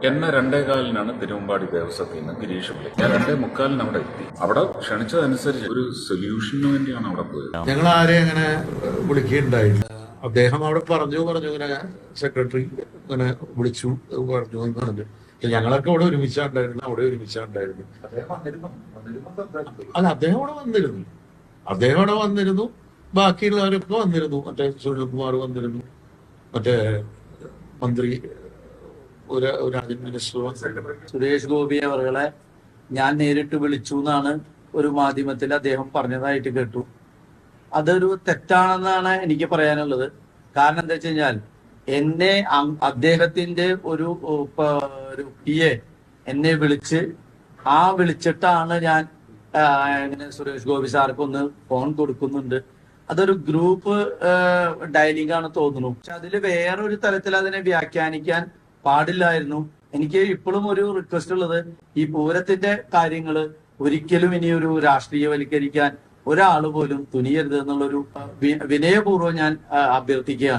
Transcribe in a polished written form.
എന്നെ 2:15 തിരുവമ്പാടി ദേവസ്വത്തിൽ നിന്ന് ഗിരീഷ് വിളിക്കും. ഞാൻ 2:45 അവിടെ എത്തി. അവിടെ ക്ഷണിച്ചതനുസരിച്ച് ഒരു സൊല്യൂഷന് വേണ്ടിയാണ് അവിടെ പോയത്. ഞങ്ങൾ ആരെയും അങ്ങനെ വിളിക്കുകയുണ്ടായില്ല. അദ്ദേഹം അവിടെ പറഞ്ഞു ഇങ്ങനെ സെക്രട്ടറി ഇങ്ങനെ വിളിച്ചു പറഞ്ഞു എന്ന് പറഞ്ഞു. ഞങ്ങളൊക്കെ അവിടെ ഒരുമിച്ചാണ്ടായിരുന്നു. അല്ല, അദ്ദേഹം അവിടെ വന്നിരുന്നു. ബാക്കിയുള്ളവരൊക്കെ വന്നിരുന്നു. മറ്റേ സുനിൽകുമാർ വന്നിരുന്നു. മറ്റേ മന്ത്രി രാജ്യ മിനിസ്റ്റർ സുരേഷ് ഗോപി അവരുടെ ഞാൻ നേരിട്ട് വിളിച്ചു എന്നാണ് ഒരു മാധ്യമത്തിൽ അദ്ദേഹം പറഞ്ഞതായിട്ട് കേട്ടു. അതൊരു തെറ്റാണെന്നാണ് എനിക്ക് പറയാനുള്ളത്. കാരണം എന്താ വെച്ച് കഴിഞ്ഞാൽ എന്നെ അദ്ദേഹത്തിന്റെ ഒരു PA എന്നെ വിളിച്ചിട്ടാണ് ഞാൻ ഇങ്ങനെ സുരേഷ് ഗോപി സാർക്ക് ഒന്ന് ഫോൺ കൊടുക്കുന്നുണ്ട്. അതൊരു ഗ്രൂപ്പ് ഡയലിംഗ് ആണ് തോന്നുന്നു. പക്ഷെ അതിൽ വേറൊരു തരത്തിൽ അതിനെ വ്യാഖ്യാനിക്കാൻ പാടില്ലായിരുന്നു. എനിക്ക് ഇപ്പോഴും ഒരു റിക്വസ്റ്റ് ഉള്ളത്, ഈ പൂരത്തിന്റെ കാര്യങ്ങള് ഒരിക്കലും ഇനി ഒരു രാഷ്ട്രീയവൽക്കരിക്കാൻ ഒരാൾ പോലും തുനിയരുത് എന്നുള്ളൊരു വിനയപൂർവ്വം ഞാൻ അഭ്യർത്ഥിക്കുകയാണ്.